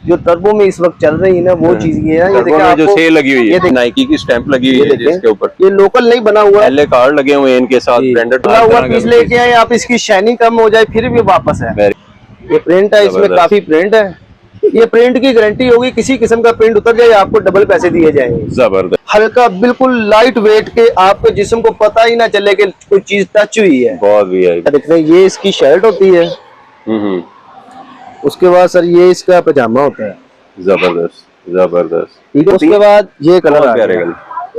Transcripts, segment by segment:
जो टर्बो में इस वक्त चल रही है ना वो चीज ये है। ये देखिए जो सेल लगी हुई है, नाइकी की स्टैंप लगी हुई है जिसके ऊपर, ये लोकल नहीं बना हुआ, एलए कार्ड लगे हुए हैं इनके साथ, ब्रांडेड बना हुआ पीस लेके आए आप, इसकी शाइनिंग कम हो जाए फिर भी वापस है। ये प्रिंट है, इसमें काफी प्रिंट है। ये प्रिंट की गारंटी होगी, किसी किस्म का प्रिंट उतर जाए आपको डबल पैसे दिए जाएंगे। जबरदस्त, हल्का बिल्कुल लाइट वेट के, आपके जिस्म को पता ही ना चले कि कोई चीज टच हुई है। बहुत भी है। देख रहे हैं, ये इसकी शर्ट होती है। उसके बाद सर ये इसका पजामा होता है। जबरदस्त जबरदस्त, ठीक है। उसके बाद ये कलर आ गया,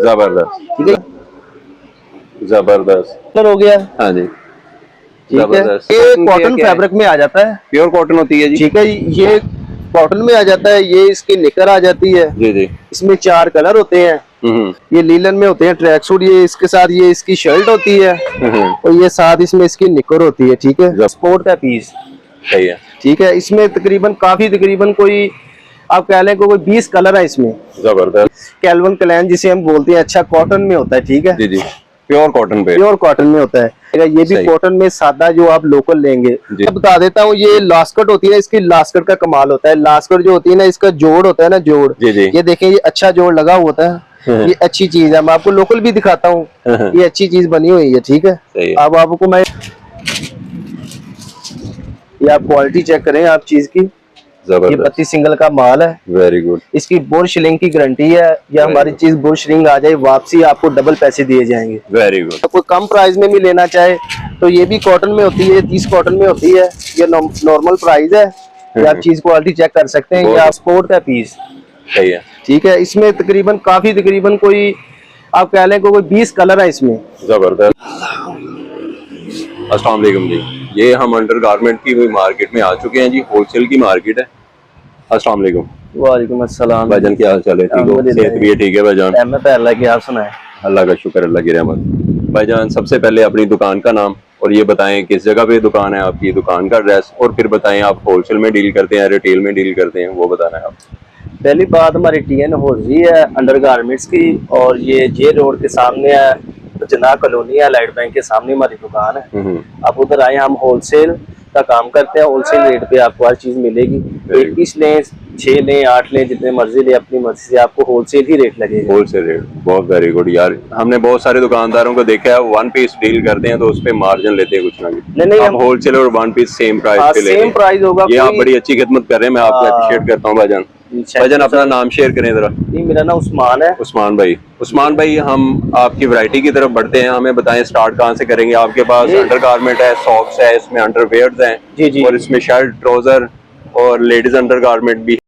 जबरदस्त, ठीक है, जबरदस्त कलर हो गया। हाँ जी, ठीक है। ये कॉटन फैब्रिक में आ जाता है, प्योर कॉटन होती है जी। ठीक है, ये कॉटन में आ जाता है। ये इसकी निकर आ जाती है जी जी। इसमें 4 कलर होते हैं। ये लीलन में होते हैं ट्रैक सूट, ये इसके साथ ये इसकी शर्ट होती है और ये साथ इसमें इसकी निकर होती है। ठीक है, स्पोर्ट का पीस सही है। ठीक है। इसमें तकरीबन कोई आप कह लें कोई 20 कलर है इसमें। जबरदस्त, कैल्विन क्लाइन जिसे हम बोलते हैं, अच्छा कॉटन में होता है। ठीक है जी जी, प्योर कॉटन पे, प्योर कॉटन में होता है। ये भी कॉटन में सादा जो आप लोकल लेंगे। मैं बता देता हूँ, ये लास्कट होती है, इसकी लास्कट का कमाल होता है। लास्कट जो होती है ना, इसका जोड़ होता है ना, जोड़, जी जी। ये देखें, ये अच्छा जोड़ लगा होता है। ये अच्छी चीज है, मैं आपको लोकल भी दिखाता हूँ, ये अच्छी चीज बनी हुई है। ठीक है, अब आपको मैं ये आप क्वालिटी चेक करें आप चीज की। ये 32 सिंगल का माल है। Very good. इसकी बुर्श रिंग की गारंटी है, या हमारी चीज बुर्श रिंग आ जाए वापसी आपको डबल पैसे दिए जाएंगे। Very good. तो कोई कम प्राइस में भी लेना चाहे तो ये भी कॉटन में होती है, 30 कॉटन में होती है। ये नॉर्मल प्राइस है, ये आप चीज क्वालिटी चेक कर सकते हैं। ये आप स्पोर्ट का पीस, सही है, ठीक है। इसमें तकरीबन कोई आप कह लें कोई 20 कलर है इसमें। जबरदस्त। अस्सलाम वालेकुम जी, ये हम अंडरगारमेंट की मार्केट में आ चुके हैं जी, होलसेल की मार्केट है। अस्सलाम वालेकुम। वालेकुम अस्सलाम। भाईजान क्या हाल चाल है? ठीक हो? सेहत भी है? ठीक है भाईजान, अल्लाह की, आप सुनाएं? अल्लाह का शुक्र, अल्लाह की रहमत। भाईजान सबसे पहले अपनी दुकान का नाम और ये बताएं किस जगह पे दुकान है आपकी, दुकान का एड्रेस, और फिर बताएं आप होलसेल में डील करते हैं, रिटेल में डील करते हैं, वो बताना है आप। पहली बात, हमारी TN हौजी है अंडरगारमेंट्स की, और ये जे रोड के सामने है, जना कॉलोनी है, लाइट बैंक के सामने हमारी दुकान है। आप उधर आए, हम होलसेल का काम करते हैं, होलसेल रेट पे आपको हर चीज मिलेगी। 1 पीस लें, 6 लें, 8 लें, जितने मर्जी ले, अपनी मर्जी से आपको होलसेल ही रेट लगेगा। होलसेल रेट, बहुत वेरी गुड यार। हमने बहुत सारे दुकानदारों को देखा है 1 पीस डील करते हैं तो उस पे मार्जिन लेते हैं कुछ ना कुछ। नहीं, हम होलसेल और 1 पीस सेम प्राइस पे लेते हैं। सेम प्राइस होगा। ये आप बड़ी अच्छी खिदमत कर रहे हैं, मैं आपको अप्रिशिएट करता हूँ भाईजान। भाईजान अपना नाम शेयर करें जरा। मेरा नाम उस्मान है। उस्मान भाई, उस्मान भाई, हम आपकी वैरायटी की तरफ बढ़ते हैं, हमें बताएं स्टार्ट कहाँ से करेंगे। आपके पास अंडरगारमेंट है, सॉक्स है, इसमें अंडरवेयर्स हैं, और इसमें शर्ट, ट्राउजर और लेडीज अंडरगारमेंट भी